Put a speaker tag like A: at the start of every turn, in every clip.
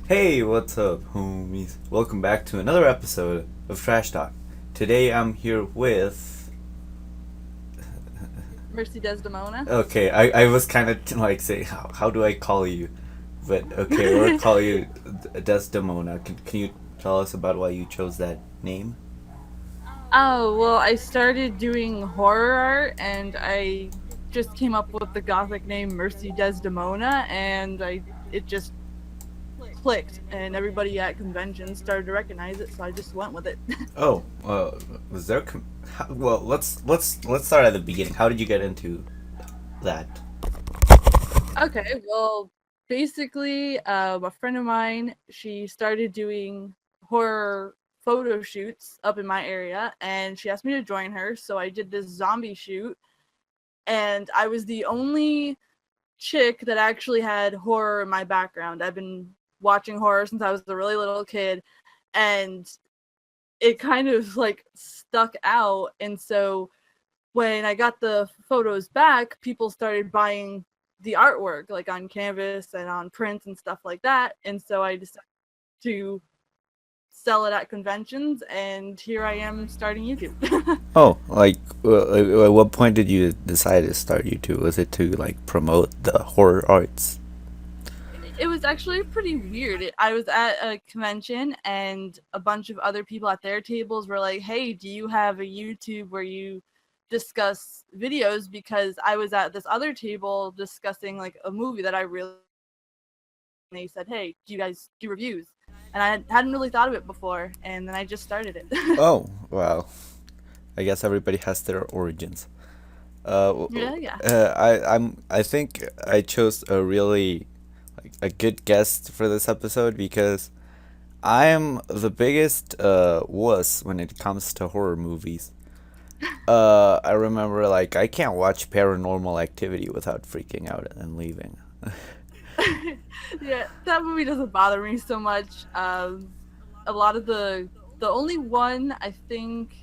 A: Hey, what's up, homies? Welcome back to another episode of Trash Talk. Today I'm here with.
B: Mercy Desdemona.
A: Okay, I was kind of like saying, how do I call you? But okay, we'll call you Desdemona. Can you tell us about why you chose that name?
B: Oh, well, I started doing horror art and I just came up with the gothic name Mercy Desdemona and I it just clicked and everybody at conventions started to recognize it, so I just went with it.
A: Oh, was there. Well, let's start at the beginning. How did you get into that?
B: Okay, well, basically, a friend of mine, she started doing horror photo shoots up in my area and she asked me to join her, so I did this zombie shoot and I was the only chick that actually had horror in my background. I've been watching horror since I was a really little kid, and it kind of like stuck out. And so when I got the photos back, people started buying the artwork like on canvas and on prints and stuff like that. And so I decided to sell it at conventions, and here I am starting YouTube.
A: Oh, at what point did you decide to start YouTube? Was it to like promote the horror arts?
B: It was actually pretty weird. I was at a convention and a bunch of other people at their tables were like, "Hey, do you have a YouTube where you discuss videos?" Because I was at this other table discussing like a movie that I really. And they said, "Hey, do you guys do reviews?" And I hadn't really thought of it before, and then I just started it.
A: Oh, wow. I guess everybody has their origins.
B: Yeah, yeah.
A: I think I chose a really like a good guest for this episode because I am the biggest wuss when it comes to horror movies. I remember like I can't watch Paranormal Activity without freaking out and leaving.
B: Yeah, that movie doesn't bother me so much. A lot of the only one I think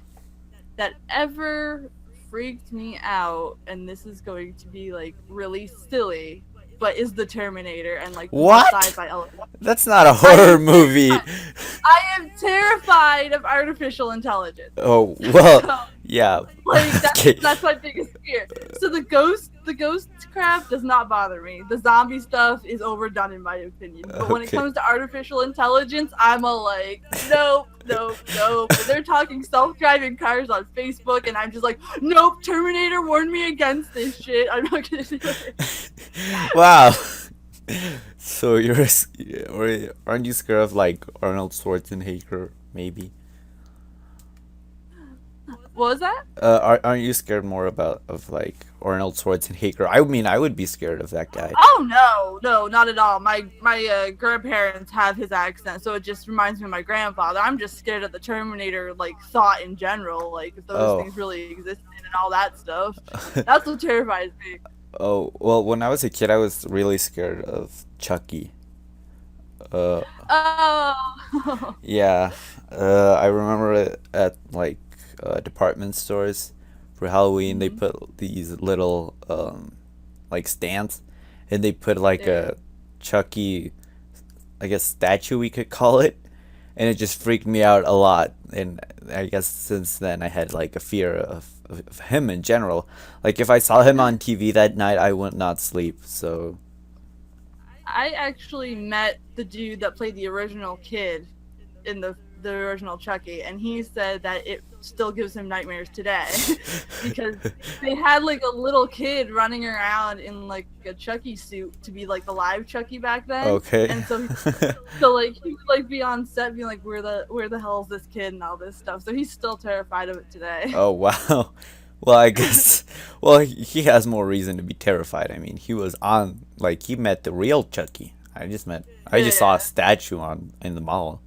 B: that ever freaked me out, and this is going to be like really silly, but is the Terminator and like people
A: What?
B: sci-fi elements.
A: That's not a
B: I
A: horror
B: am
A: movie.
B: I am terrified of artificial intelligence.
A: Oh well,
B: So,
A: yeah.
B: like that's
A: Okay.
B: that's my biggest fear. So the ghost crap does not bother me. The zombie stuff is overdone in my opinion. But when it
A: Okay.
B: comes to artificial intelligence, I'm a like, nope, nope, nope. And they're talking self-driving cars on Facebook, and I'm just like, nope. Terminator warned me against this shit. I'm not gonna do it.
A: Wow. So or aren't you scared of like Arnold Schwarzenegger? Maybe.
B: What was that?
A: Aren't you scared more about of like Arnold Schwarzenegger? I mean, I would be scared of that guy.
B: Oh no, no, not at all. My grandparents have his accent, so it just reminds me of my grandfather. I'm just scared of the Terminator like thought in general, like if those
A: Oh.
B: things really existed and all that stuff. That's what terrifies me.
A: Oh well, when I was a kid, I was really scared of Chucky. Uh,
B: Oh,
A: yeah. I remember it at like department stores for Halloween. They
B: mm-hmm.
A: put these little like stands, and they put like
B: Yeah.
A: a Chucky, I guess statue we could call it, and it just freaked me out a lot. And I guess since then I had like a fear of him in general. Like if I saw him on TV that night, I would not sleep. So
B: I actually met the dude that played the original kid in the original Chucky, and he said that it still gives him nightmares today because they had like a little kid running around in like a Chucky suit to be like the live Chucky back then,
A: okay.
B: and so like he would like be on set being like where the hell is this kid and all this stuff. So he's still terrified of it today.
A: Oh wow. Well, I guess. Well, he has more reason to be terrified. I mean, he was on like he met the real Chucky. I just saw a
B: Yeah.
A: statue on in the mall.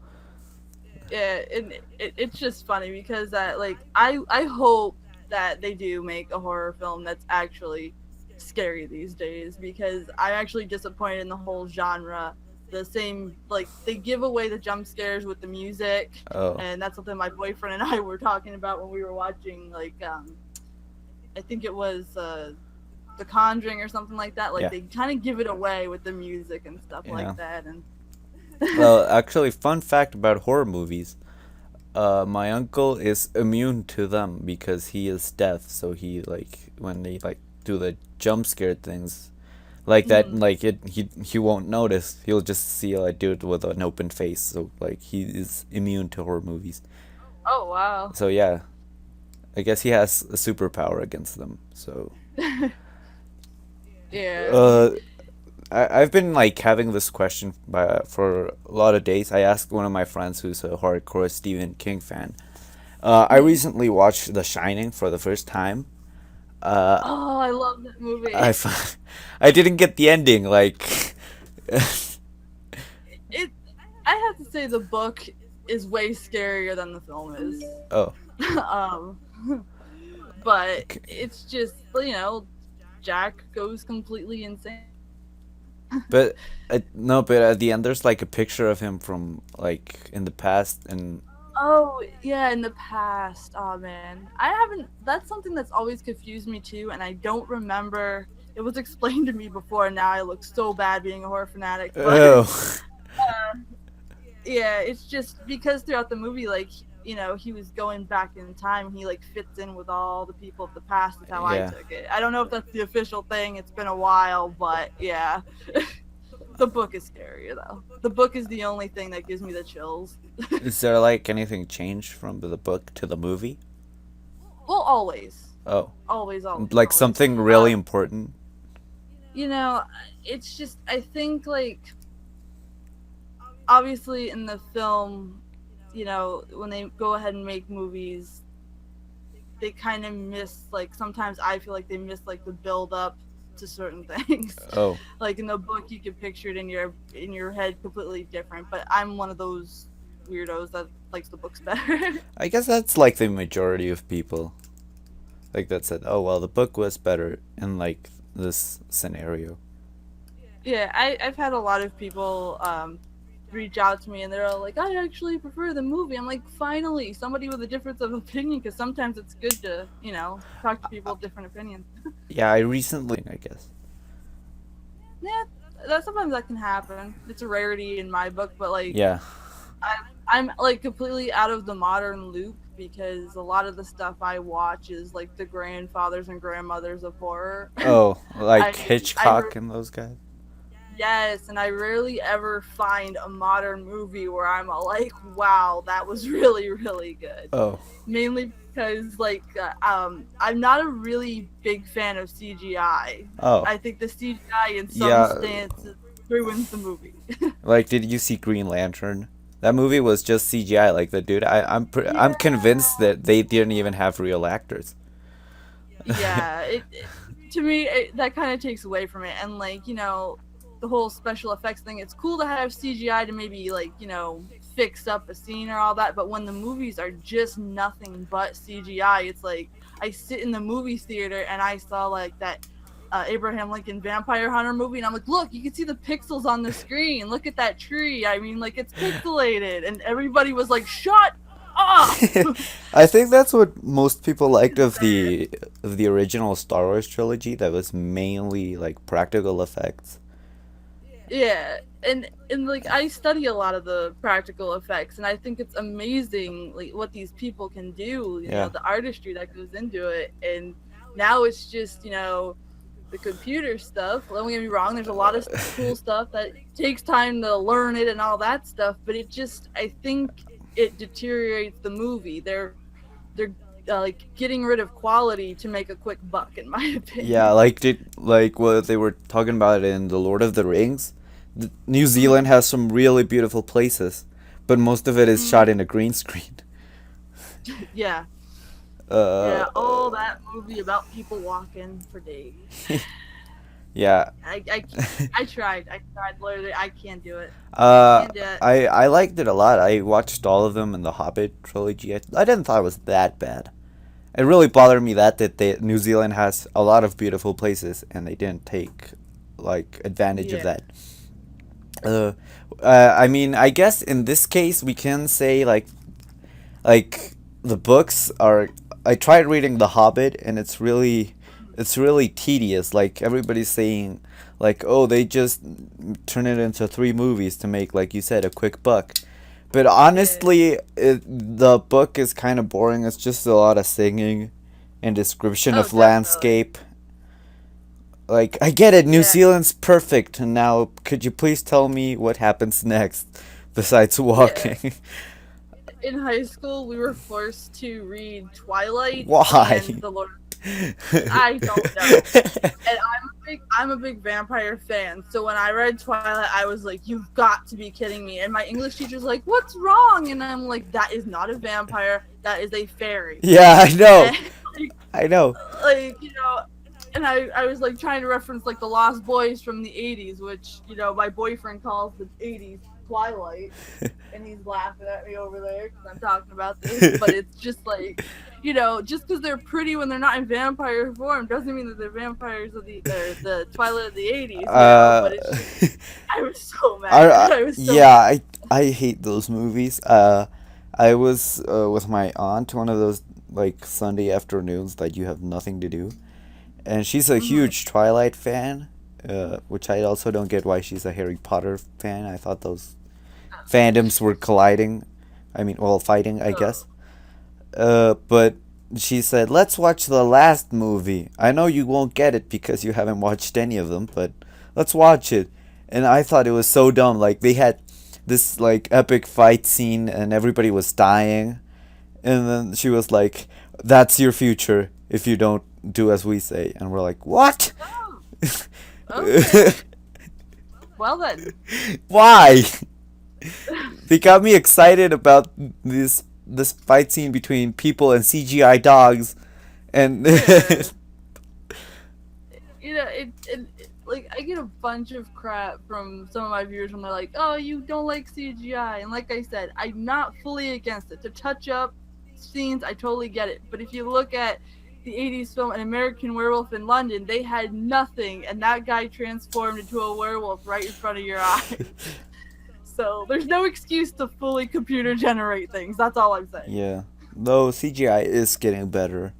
B: Yeah, and it's just funny because that like I hope that they do make a horror film that's actually scary these days because I'm actually disappointed in the whole genre. The same like they give away the jump scares with the music,
A: Oh,
B: and that's something my boyfriend and I were talking about when we were watching like I think it was The Conjuring or something like that. Like
A: yeah,
B: they kind of give it away with the music and stuff
A: yeah.
B: like that, and
A: Well, actually, fun fact about horror movies. My uncle is immune to them because he is deaf. So he like when they like do the jump scare things like that,
B: Mhm.
A: like he won't notice. He'll just see a dude with an open face. So like he is immune to horror movies.
B: Oh wow.
A: So yeah, I guess he has a superpower against them. So
B: Yeah.
A: uh, I've been like having this question for a lot of days. I asked one of my friends who's a hardcore Stephen King fan. I
B: Mhm.
A: recently watched The Shining for the first time. Uh,
B: Oh, I love that movie.
A: I I didn't get the ending. Like,
B: It. I have to say the book is way scarier than the film is.
A: oh,
B: um, but
A: okay.
B: it's just Jack goes completely insane.
A: But no, but at the end there's like a picture of him from like in the past, and
B: Oh yeah, in the past. Oh man, I haven't. That's something that's always confused me too, and I don't remember. It was explained to me before, and now I look so bad being a horror fanatic. But
A: oh,
B: yeah, it's just because throughout the movie, like he was going back in time. He like fits in with all the people of the past. Is how I
A: yeah.
B: took it. I don't know if that's the official thing. It's been a while, but yeah, the book is scarier though. The book is the only thing that gives me the chills.
A: Is there like anything changed from the book to the movie?
B: Well, always,
A: Oh,
B: always, always,
A: like
B: always.
A: something really important.
B: You know, it's just I think like obviously in the film, when they go ahead and make movies, they kind of miss like sometimes I feel like they miss like the build up to certain things.
A: Oh,
B: Like in the book, you can picture it in your head completely different. But I'm one of those weirdos that likes the books better.
A: I guess that's like the majority of people. Like that said, oh well, the book was better in like this scenario.
B: Yeah, I've had a lot of people reach out to me and they're all like, I actually prefer the movie. I'm like, finally, somebody with a difference of opinion, because sometimes it's good to, talk to people with different opinions.
A: Yeah, I recently, I guess.
B: Yeah, that sometimes that can happen. It's a rarity in my book, but like,
A: Yeah.
B: I'm like completely out of the modern loop because a lot of the stuff I watch is like the grandfathers and grandmothers of horror.
A: Oh, like
B: I
A: Hitchcock and those guys.
B: Yes, and I rarely ever find a modern movie where I'm all like, wow, that was really, really good.
A: Oh,
B: Mainly because, like, I'm not a really big fan of CGI.
A: oh,
B: I think the CGI in some
A: yeah.
B: stances ruins the movie.
A: Like, did you see Green Lantern? That movie was just CGI. Like the dude, I'm convinced
B: Yeah.
A: that they didn't even have real actors.
B: Yeah, to me that kind of takes away from it, and like the whole special effects thing. It's cool to have CGI to maybe like fix up a scene or all that, but when the movies are just nothing but CGI, it's like I sit in the movie theater and I saw like that Abraham Lincoln Vampire Hunter movie, and I'm like, look, you can see the pixels on the screen. Look at that tree. I mean, like it's pixelated, and everybody was like, shut up.
A: I think that's what most people liked of the original Star Wars trilogy. That was mainly like practical effects.
B: Yeah, and like I study a lot of the practical effects, and I think it's amazing like what these people can do.
A: Yeah.
B: The artistry that goes into it, and now it's just the computer stuff. Don't get me wrong. There's a lot of cool stuff that takes time to learn it and all that stuff, but I think it deteriorates the movie. They're like getting rid of quality to make a quick buck, in my
A: Yeah,
B: opinion.
A: like did like what they were talking about in the Lord of the Rings. New
B: Mm,
A: Zealand has some really beautiful places, but most of it is shot
B: mm,
A: in a green screen.
B: yeah.
A: Uh,
B: Yeah, all that movie about people walking for days.
A: yeah.
B: I tried. I tried. Literally, I can't do it.
A: uh,
B: Can't do it.
A: I liked it a lot. I watched all of them in the Hobbit trilogy. I didn't thought it was that bad. It really bothered me that New Zealand has a lot of beautiful places and they didn't take like advantage of
B: Yeah.
A: that. Uh, I mean, I guess in this case we can say like the books are. I tried reading The Hobbit and it's really tedious. Like everybody's saying, like, oh, they just turn it into 3 movies to make, like you said, a quick buck. But
B: Yeah.
A: honestly, the book is kind of boring. It's just a lot of singing and description
B: Oh,
A: of
B: definitely.
A: landscape. Like, I get it, New
B: Yeah.
A: Zealand's perfect. And now, could you please tell me what happens next besides
B: Yeah.
A: walking?
B: In high school, we were forced to read Twilight
A: Why?
B: and The Lord. I don't know. And I'm a big vampire fan. So when I read Twilight, I was like, "You've got to be kidding me!" And my English teacher's like, "What's wrong?" And I'm like, "That is not a vampire. That is a fairy."
A: Yeah, I know.
B: And like,
A: I know.
B: and I was like trying to reference like the Lost Boys from the '80s, which my boyfriend calls the '80s Twilight, and he's laughing at me over there because I'm talking about this. But it's just like, just because they're pretty when they're not in vampire form doesn't mean that they're vampires of the Twilight of the '80s.
A: uh,
B: But it's just I was so
A: I,
B: mad. I was so
A: yeah,
B: mad.
A: I hate those movies. I was with my aunt one of those like Sunday afternoons that you have nothing to do, and she's a
B: Hmm.
A: huge Twilight fan, which I also don't get why she's a Harry Potter fan. I thought those fandoms were colliding. I mean, well, fighting, I
B: Oh,
A: guess. But she said, "Let's watch the last movie. I know you won't get it because you haven't watched any of them, but let's watch it." And I thought it was so dumb. Like they had this like epic fight scene and everybody was dying, and then she was like, "That's your future if you don't do as we say." And we're like, "What?"
B: oh, okay. Well then.
A: Why? They got me excited about this fight scene between people and CGI dogs, and
B: Yeah. Like I get a bunch of crap from some of my viewers when they're like, "Oh, you don't like CGI," and like I said, I'm not fully against it. To touch up scenes, I totally get it. But if you look at the '80s film An American Werewolf in London, they had nothing, and that guy transformed into a werewolf right in front of your eyes. So there's no excuse to fully computer generate things. That's all I'm saying.
A: yeah, though CGI is getting better,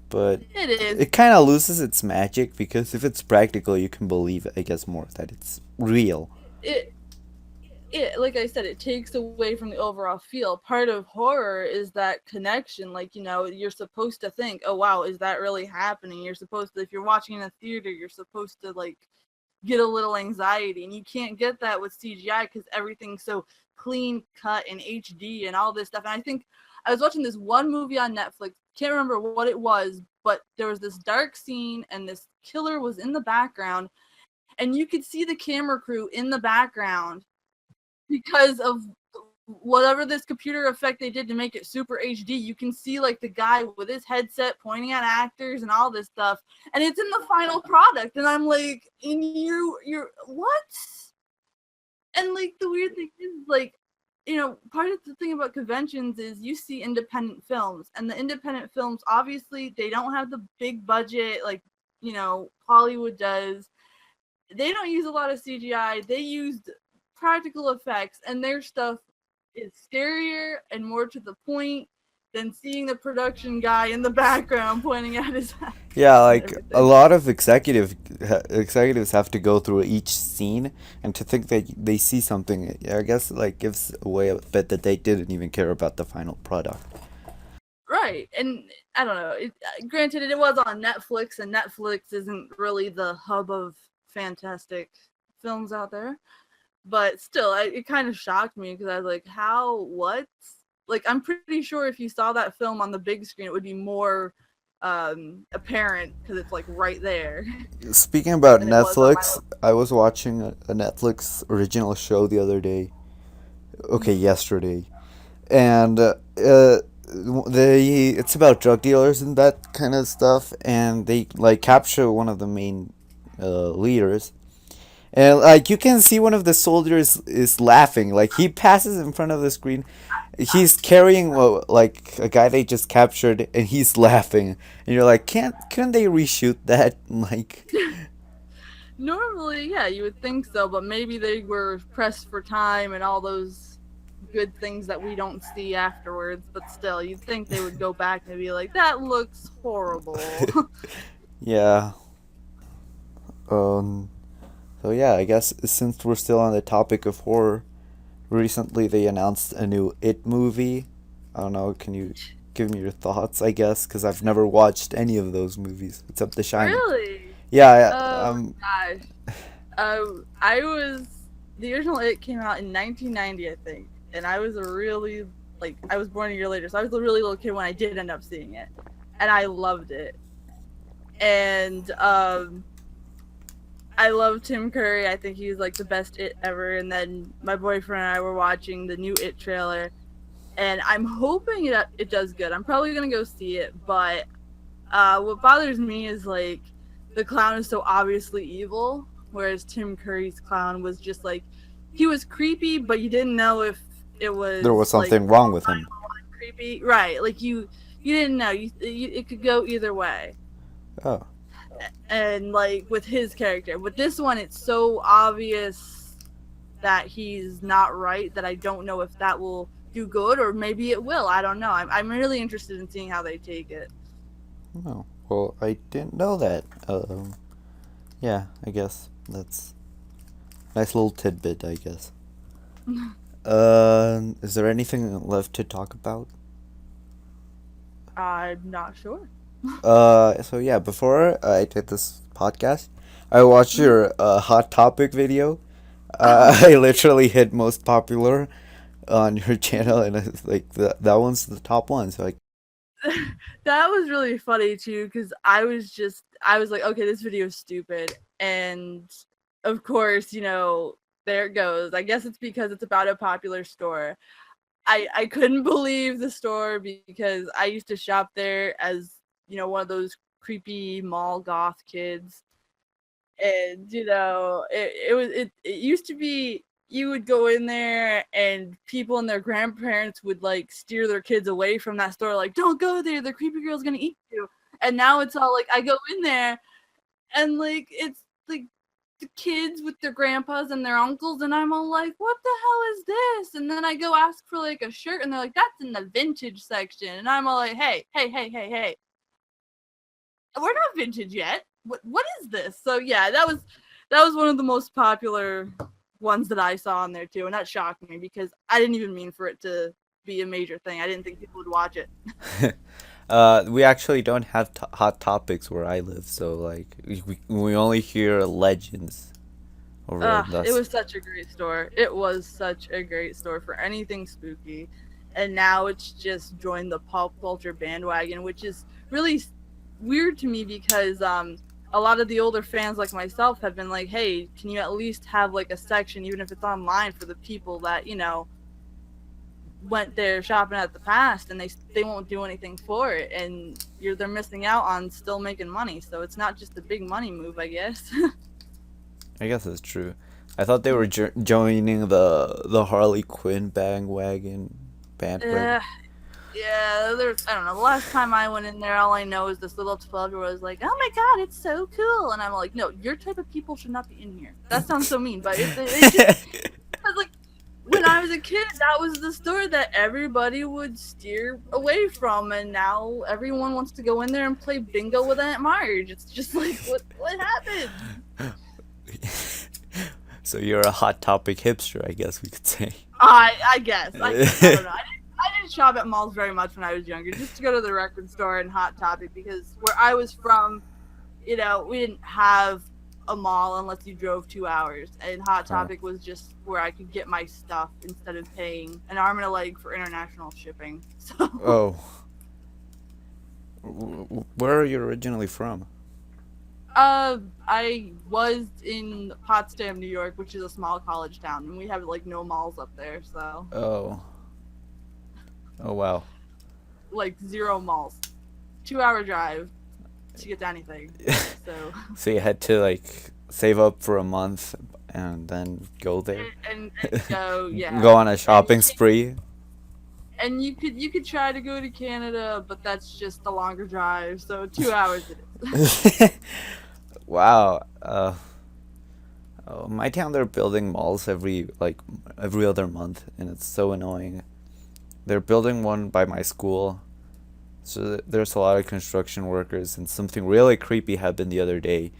A: but
B: It is.
A: it kind of loses its magic because if it's practical, you can believe, I guess, more that it's real.
B: It like I said, it takes away from the overall feel. Part of horror is that connection. Like, you're supposed to think, oh wow, is that really happening? You're supposed to, if you're watching in a theater, you're supposed to like get a little anxiety, and you can't get that with CGI because everything's so clean cut and HD and all this stuff. And I think I was watching this one movie on Netflix, can't remember what it was, but there was this dark scene and this killer was in the background, and you could see the camera crew in the background because of whatever this computer effect they did to make it super HD. You can see like the guy with his headset pointing at actors and all this stuff, and it's in the final product. And I'm like, and you're what? And like the weird thing is like, part of the thing about conventions is you see independent films, and the independent films obviously they don't have the big budget like Hollywood does. They don't use a lot of CGI. They used practical effects, and their stuff is scarier and more to the point than seeing the production guy in the background pointing at his ass
A: Yeah,
B: and
A: like a
B: everything.
A: lot of executives have to go through each scene, and to think that they see something, I guess, like gives away a bit that they didn't even care about the final product.
B: Right, and I don't know. Granted, it was on Netflix, and Netflix isn't really the hub of fantastic films out there. But still, it kind of shocked me because I was like, "How? What?" Like, I'm pretty sure if you saw that film on the big screen, it would be more apparent because it's like right there
A: Speaking about
B: than it was on my
A: Netflix, I was watching a Netflix original show the other day. Okay,
B: little.
A: yesterday, and they it's about drug dealers and that kind of stuff, and they like capture one of the main leaders, and like you can see one of the soldiers is laughing, like he passes in front of the screen, he's carrying like a guy they just captured, and he's laughing, and you're like, couldn't they reshoot that? Like,
B: Normally, yeah, you would think so, but maybe they were pressed for time and all those good things that we don't see afterwards. But still, you'd think they would go back and be like, "That looks horrible."
A: yeah. Um, so yeah, I guess since we're still on the topic of horror, recently they announced a new It movie. I don't know, can you give me your thoughts, I guess? Because I've never watched any of those movies except The Shining.
B: Really?
A: Yeah,
B: Oh gosh. I was the original It came out in 1990, I think, and I was a really I was born a year later, so I was a really little kid when I did end up seeing it, and I loved it. And I love Tim Curry. I think he's like the best It ever. And then my boyfriend and I were watching the new It trailer, and I'm hoping it does good. I'm probably gonna go see it, but what bothers me is like the clown is so obviously evil, whereas Tim Curry's clown was just like he was creepy, but you didn't know if it
A: there was
B: was like
A: something wrong with him.
B: creepy, right? Like you didn't know. It could go either way.
A: Oh,
B: And like with his character, with this one, it's so obvious that he's not right that I don't know if that will do good or maybe it will. I don't know. I'm really interested in seeing how they take it.
A: no. Well, I didn't know that. Yeah, I guess that's nice little tidbit, I guess. Is there anything left to talk about?
B: I'm not sure.
A: So yeah, before I did this podcast, I watched your hot topic video.
B: Oh,
A: I literally hit most popular on your channel, and it's like that one's the top one. So like,
B: that was really funny too because I was like, okay, this video is stupid, and of course, there it goes. I guess it's because it's about a popular store. I couldn't believe the store because I used to shop there as one of those creepy mall goth kids, and it used to be you would go in there and people and their grandparents would like steer their kids away from that store, like, don't go there, the creepy girl's gonna eat you. And now it's all like I go in there and like it's like the kids with their grandpas and their uncles, and I'm all like, what the hell is this? And then I go ask for like a shirt and they're like, that's in the vintage section, and I'm all like, hey, we're not vintage yet. What is this? So yeah, that was one of the most popular ones that I saw on there too, and that shocked me because I didn't even mean for it to be a major thing. I didn't think people would watch it.
A: we actually don't have hot topics where I live, so like we only hear legends over
B: It
A: us.
B: was such a great store. It was such a great store for anything spooky. And now it's just joined the pop culture bandwagon, which is really weird to me because a lot of the older fans like myself have been like, hey, can you at least have like a section, even if it's online, for the people that went there shopping at the past, and they won't do anything for it, and they're missing out on still making money. So it's not just a big money move, I guess.
A: I guess it's true. I thought they were joining the Harley Quinn bandwagon.
B: uh, yeah, I don't know. The last time I went in there, all I know is this little 12-year-old was like, "Oh my god, it's so cool," and I'm like, "No, your type of people should not be in here." That sounds so mean, but it just I was like, when I was a kid, that was the store that everybody would steer away from, and now everyone wants to go in there and play bingo with Aunt Marge. It's just like, what happened?
A: So you're a hot topic hipster, I guess we could say.
B: I guess. I don't know. I didn't shop at malls very much when I was younger. Just to go to the record store and Hot Topic, because where I was from, we didn't have a mall unless you drove 2 hours, and Hot Topic was just where I could get my stuff instead of paying an arm and a leg for international shipping. So
A: Oh, where are you originally from?
B: I was in Potsdam, New York, which is a small college town, and we have like no malls up there, so
A: Oh, oh wow.
B: like zero malls. 2 hour drive to get to anything. So
A: So you had to like save up for a month and then go there,
B: and go, yeah.
A: go on a shopping spree.
B: And you could try to go to Canada, but that's just a longer drive. So 2 hours it is.
A: Wow. My town, they're building malls every other month, and it's so annoying. They're building one by my school, so there's a lot of construction workers, and something really creepy happened the other day.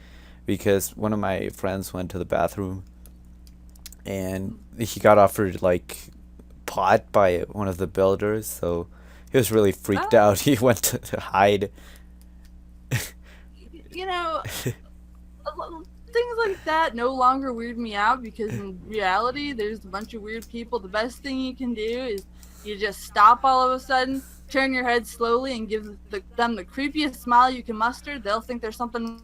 A: because one of my friends went to the bathroom and he got offered like pot by one of the builders, so he was really freaked
B: Oh,
A: out. He went to hide.
B: you know, things like that no longer weird me out because in reality, there's a bunch of weird people. The best thing you can do is you just stop all of a sudden, turn your head slowly, and give them the creepiest smile you can muster. They'll think there's something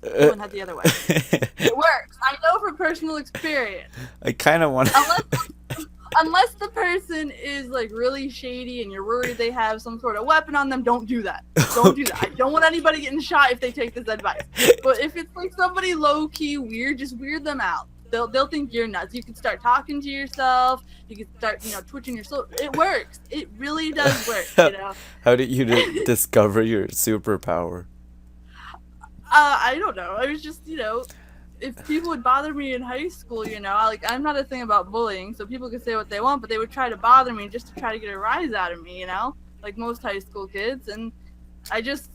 B: you and head the other way. It works. I know from personal experience.
A: I kind of want
B: Unless unless the person is like really shady and you're worried they have some sort of weapon on them, don't do that. Don't do that. I don't want anybody getting shot if they take this advice. But if it's like somebody low key weird, just weird them out. They'll think you're nuts. You can start talking to yourself. You can start twitching your soul. It works. It really does work.
A: How did you discover your superpower?
B: I don't know. I was just if people would bother me in high school, like I'm not a thing about bullying, so people could say what they want, but they would try to bother me just to try to get a rise out of me, like most high school kids. And I just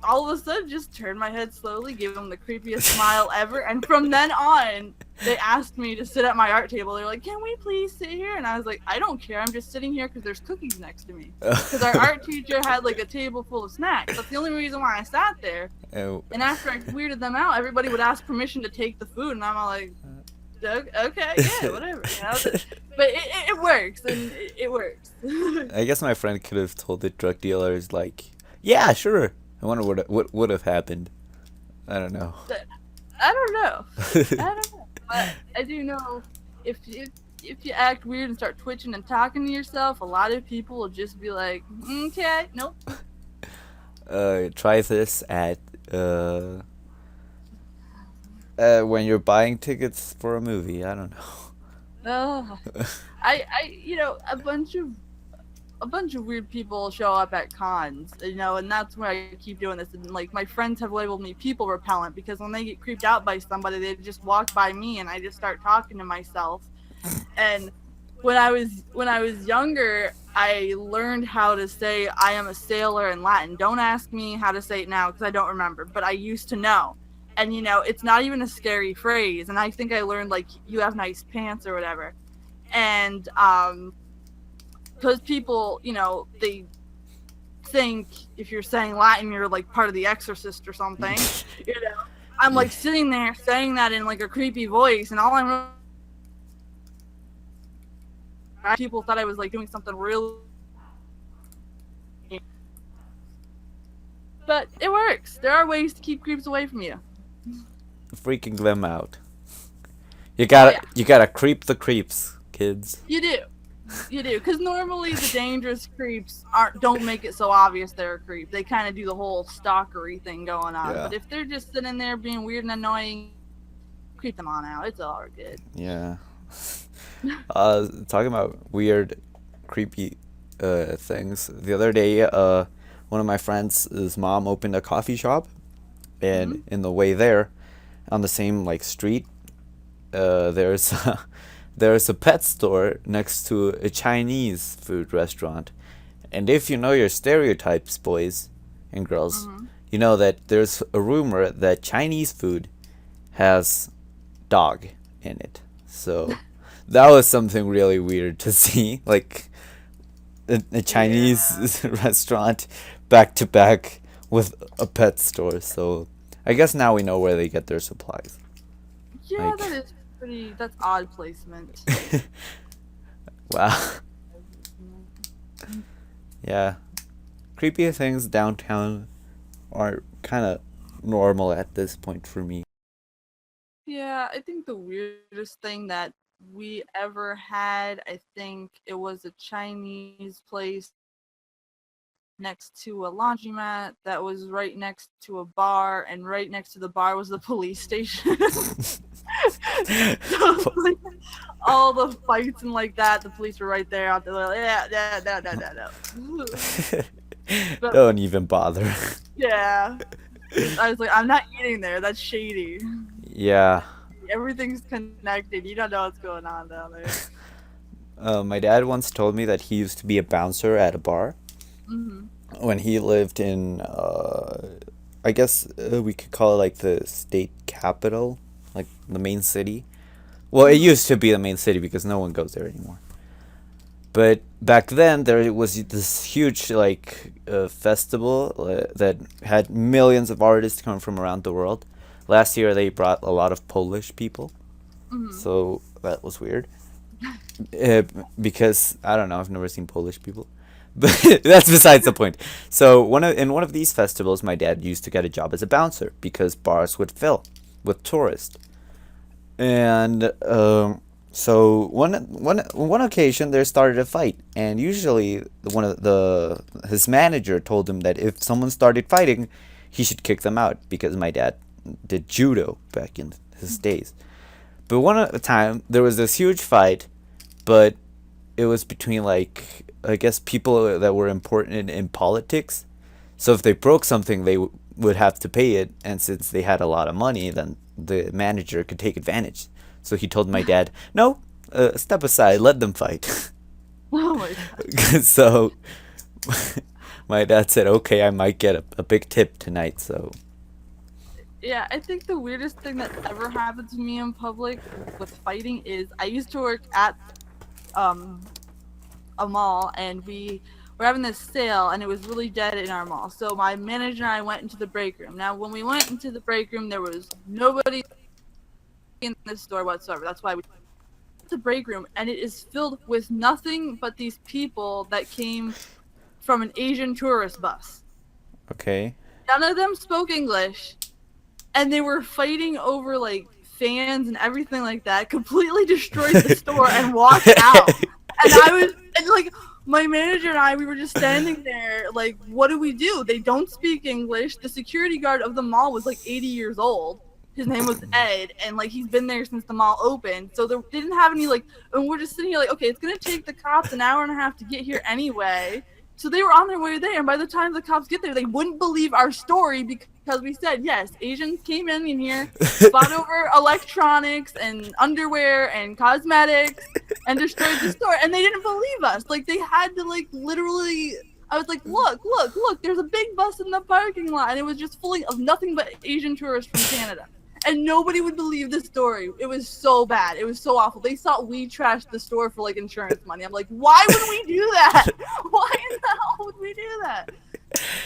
B: all of a sudden just turned my head slowly, gave them the creepiest smile ever, and from then on, they asked me to sit at my art table. They're like, "Can we please sit here?" And I was like, "I don't care. I'm just sitting here because there's cookies next to me." Because our art teacher had like a table full of snacks. That's the only reason why I sat there.
A: Oh.
B: And after I weirded them out, everybody would ask permission to take the food, and I'm all like, "Okay, yeah, whatever." But it works, and it works.
A: I guess my friend could have told the drug dealers like, "Yeah, sure." I wonder what would have happened. I don't know.
B: I don't know. But I do know if you act weird and start twitching and talking to yourself, a lot of people will just be like, "Okay, nope."
A: Try this at when you're buying tickets for a movie. I don't know.
B: Oh, a bunch of weird people show up at cons, and that's why I keep doing this. And like my friends have labeled me people repellent because when they get creeped out by somebody, they just walk by me and I just start talking to myself. And when I was younger, I learned how to say "I am a sailor" in Latin. Don't ask me how to say it now because I don't remember, but I used to know. And it's not even a scary phrase. And I think I learned like "you have nice pants" or whatever. And because people, they think if you're saying Latin, you're like part of The Exorcist or something. I'm like sitting there saying that in like a creepy voice, and all people thought I was like doing something real. But it works. There are ways to keep creeps away from you.
A: Freaking them out. You
B: Yeah.
A: gotta creep the creeps, kids.
B: You do, because normally the dangerous creeps don't make it so obvious they're a creep. They kind of do the whole stalkery thing going on.
A: Yeah.
B: But if they're just sitting there being weird and annoying, creep them on out. It's all good.
A: Yeah. Talking about weird, creepy things. The other day, one of my friends' his mom opened a coffee shop, and in the way there, on the same like street, there's there's a pet store next to a Chinese food restaurant. And if you know your stereotypes, boys and girls, you know that there's a rumor that Chinese food has dog in it. So that was something really weird to see, like a Chinese restaurant back to back with a pet store. So I guess now we know where they get their supplies.
B: Yeah,
A: Like-
B: that is that's odd placement.
A: Wow. Yeah. Creepy things downtown are kind of normal at this point for me.
B: Yeah, I think the weirdest thing that we ever had, I think it was a Chinese place next to a laundromat that was right next to a bar, and right next to the bar was the police station. So, like, all the fights and like that, the police were right there out there. Like, no. But-
A: Don't even bother.
B: Yeah. I was like, I'm not eating there. That's shady.
A: Yeah.
B: Everything's connected. You don't know what's going on down there.
A: My dad once told me that he used to be a bouncer at a bar
B: Hmm.
A: when he lived in I guess we could call it like the state capital, like the main city. Well, it
B: Mhm.
A: used to be the main city because no one goes there anymore. But back then there was this huge like festival that had millions of artists coming from around the world. Last year they brought a lot of Polish people,
B: Mhm.
A: so that was weird. Uh, because I don't know, I've never seen Polish people, but that's besides the point. So in one of these festivals, my dad used to get a job as a bouncer because bars would fill with tourists. And so one occasion there started a fight, and usually one of the his manager told him that if someone started fighting, he should kick them out because my dad did judo back in his days. But one time there was this huge fight, but it was between like I guess people that were important in politics. So if they broke something, they would have to pay it, and since they had a lot of money, then the manager could take advantage. So he told my dad, "No, step aside, let them fight."
B: Oh my god.
A: So my dad said, "Okay, I might get a big tip tonight." So
B: Yeah, I think the weirdest thing that ever happened to me in public with fighting is I used to work at um a mall, and we were having this sale, and it was really dead in our mall. So my manager and I went into the break room. Now, when we went into the break room, there was nobody in the store whatsoever. That's why we went to the break room, and it is filled with nothing but these people that came from an Asian tourist bus.
A: okay.
B: None of them spoke English, and they were fighting over like fans and everything like that. Completely destroyed the store and walked out. And I was and like my manager and I, we were just standing there like, what do we do? They don't speak English. The security guard of the mall was like 80 years old. His name was Ed, and like he's been there since the mall opened. So they didn't have any like, and we're just sitting here like, okay, it's gonna take the cops an hour and a half to get here anyway. So they were on their way there, and by the time the cops get there, they wouldn't believe our story because we said yes, Asians came in here, fought over electronics and underwear and cosmetics, and destroyed the store, and they didn't believe us. Like they had to like literally. I was like, look, look, look! There's a big bus in the parking lot, and it was just full of nothing but Asian tourists from Canada. And nobody would believe the story. It was so bad. It was so awful. They thought we trashed the store for like insurance money. I'm like, why would we do that? Why in the hell would we do that?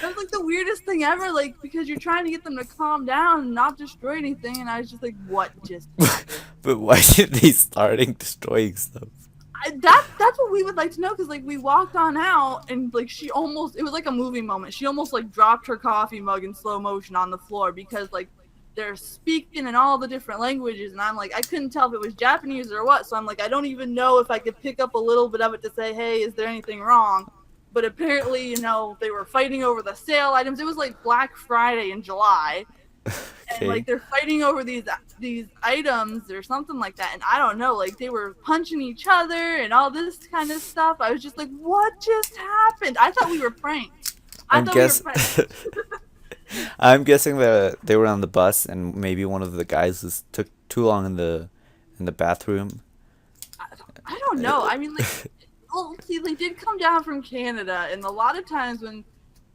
B: That was like the weirdest thing ever. Like because you're trying to get them to calm down and not destroy anything, and I was just like, what just happened?
A: But why did they starting destroying stuff?
B: That's what we would like to know, because like we walked on out, and like she almost, it was like a movie moment. She almost like dropped her coffee mug in slow motion on the floor because like they're speaking in all the different languages, and I'm like, I couldn't tell if it was Japanese or what, so I'm like, I don't even know if I could pick up a little bit of it to say, hey, is there anything wrong? But apparently, they were fighting over the sale items. It was like Black Friday in July, and
A: Okay.
B: like they're fighting over these items or something like that, and I don't know, like they were punching each other and all this kind of stuff. I was just like, what just happened? I thought we were pranked. I
A: I'm
B: thought we were
A: guess
B: pranked.
A: I'm guessing that they were on the bus and maybe one of the guys took too long in the bathroom.
B: I don't know. I mean, like, well, see, they did come down from Canada, and a lot of times when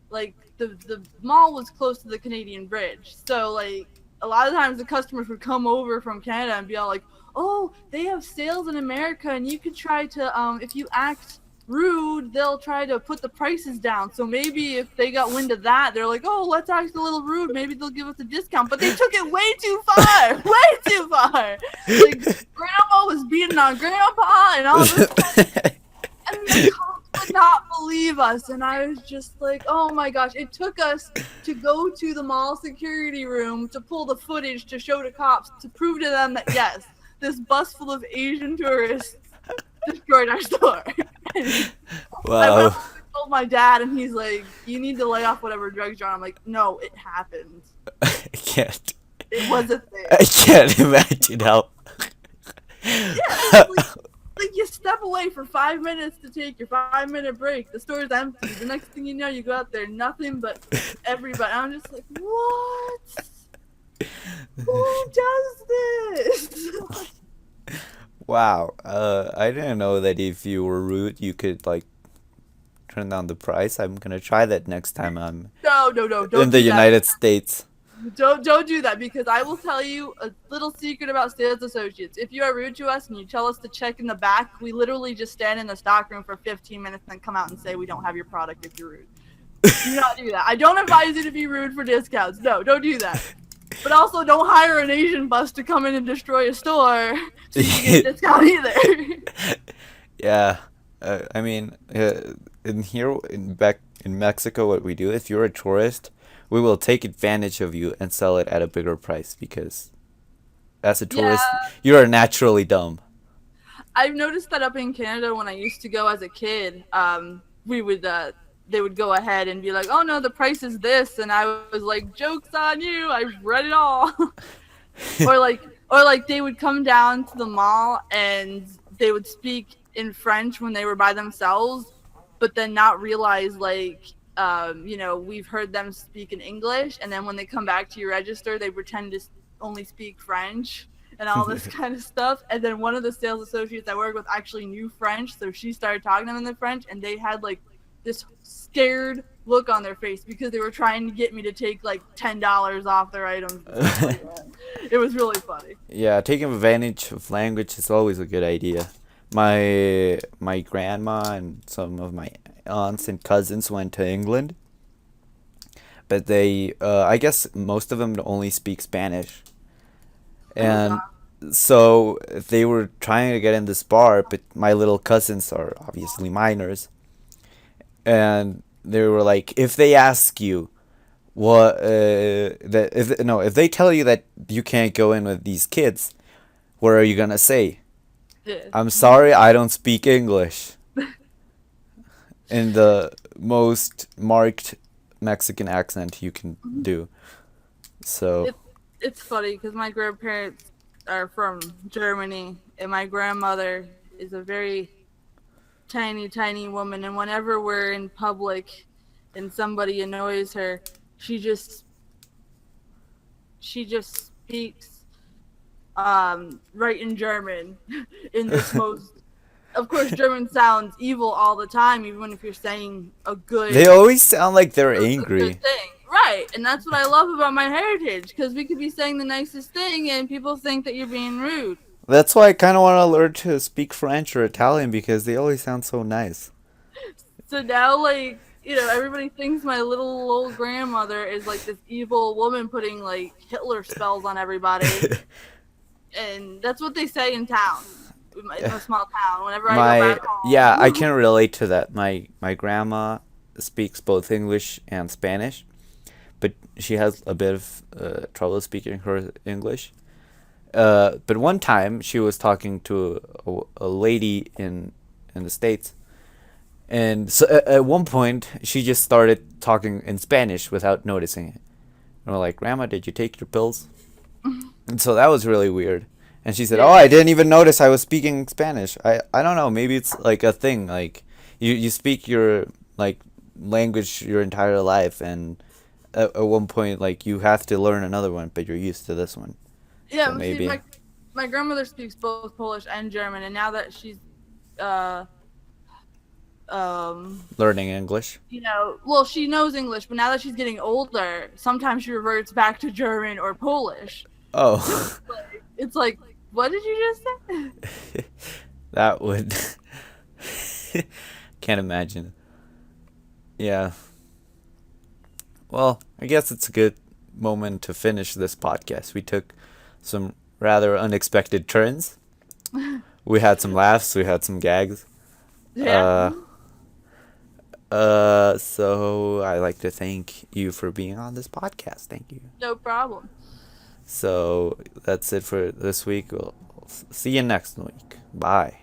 B: like the mall was close to the Canadian Bridge, so like a lot of times the customers would come over from Canada and be all like, "Oh, they have sales in America, and you could try to if you act rude, they'll try to put the prices down." So maybe if they got wind of that, they're like, "Oh, let's act a little rude. Maybe they'll give us a discount." But they took it way too far, way too far. Like grandma was beating on grandpa and all this and the cops would not believe us, and I was just like, oh my gosh. It took us to go to the mall security room to pull the footage to show to cops to prove to them that yes, this bus full of Asian tourists destroyed our store. I went
A: Wow.
B: home and told my dad, and he's like, you need to lay off whatever drugs you're on. I'm like, no, it happened.
A: I can't.
B: It was a thing.
A: I can't imagine how.
B: Yeah, like you step away for 5 minutes to take your 5 minute break. The store's empty. The next thing you know, you go out there, nothing but everybody. I'm just like, what? Who does this?
A: Wow. I didn't know that if you were rude, you could like turn down the price. I'm gonna try that next time I'm
B: No,
A: in
B: don't
A: the
B: do that.
A: United States.
B: Don't do that, because I will tell you a little secret about sales associates. If you are rude to us and you tell us to check in the back, we literally just stand in the stock room for 15 minutes and then come out and say we don't have your product if you're rude. Do not do that. I don't advise you to be rude for discounts. No, don't do that. But also, don't hire an Asian bus to come in and destroy a store so you can get a discount either.
A: Yeah, I mean, back in Mexico, what we do, if you're a tourist, we will take advantage of you and sell it at a bigger price because as a tourist,
B: Yeah.
A: you are naturally dumb.
B: I've noticed that up in Canada when I used to go as a kid, we would they would go ahead and be like, "Oh no, the price is this," and I was like, "Joke's on you! I've read it all." or like they would come down to the mall and they would speak in French when they were by themselves, but then not realize we've heard them speak in English, and then when they come back to your register, they pretend to only speak French and all this kind of stuff. And then one of the sales associates I work with actually knew French, so she started talking to them in the French, and they had like this scared look on their face because they were trying to get me to take like $10 off their items. It was really funny.
A: Yeah, taking advantage of language is always a good idea. My grandma and some of my aunts and cousins went to England, but they I guess most of them only speak Spanish. And so they were trying to get in this bar, but my little cousins are obviously minors, and they were like, if they ask you what that if no if they tell you that you can't go in with these kids, what are you gonna say?
B: Yeah.
A: I'm sorry, I don't speak English. In the most marked Mexican accent you can do. So
B: It's funny because my grandparents are from Germany, and my grandmother is a very tiny woman, and whenever we're in public and somebody annoys her, she just speaks right in German in this most, of course, German sounds evil all the time, even if you're saying a good
A: they always sound like they're
B: a good
A: angry.
B: thing. Right, and that's what I love about my heritage, because we could be saying the nicest thing and people think that you're being rude.
A: That's why I kind of want to learn to speak French or Italian because they always sound so nice.
B: So now, everybody thinks my little old grandmother is like this evil woman putting like Hitler spells on everybody, and that's what they say in town, in a small town. Whenever I go back home,
A: Yeah, I can relate to that. My grandma speaks both English and Spanish, but she has a bit of trouble speaking her English. But one time she was talking to a lady in the States, and so at one point she just started talking in Spanish without noticing it. And we're like, "Grandma, did you take your pills?" And so that was really weird. And she said,
B: Yeah.
A: "Oh, I didn't even notice I was speaking Spanish. I don't know. Maybe it's like a thing. Like you speak your like language your entire life, and at one point like you have to learn another one, but you're used to this one.
B: yeah.
A: So
B: But
A: maybe
B: see, my grandmother speaks both Polish and German, and now that she's uh
A: learning English.
B: well, she knows English, but now that she's getting older, sometimes she reverts back to German or Polish.
A: Oh,
B: It's like, what did you just say?
A: that would can't imagine. Yeah. Well, I guess it's a good moment to finish this podcast. We took some rather unexpected turns. We had some laughs, we had some gags.
B: Yeah.
A: So I'd like to thank you for being on this podcast. Thank you.
B: No problem.
A: So that's it for this week. We'll see you next week. Bye.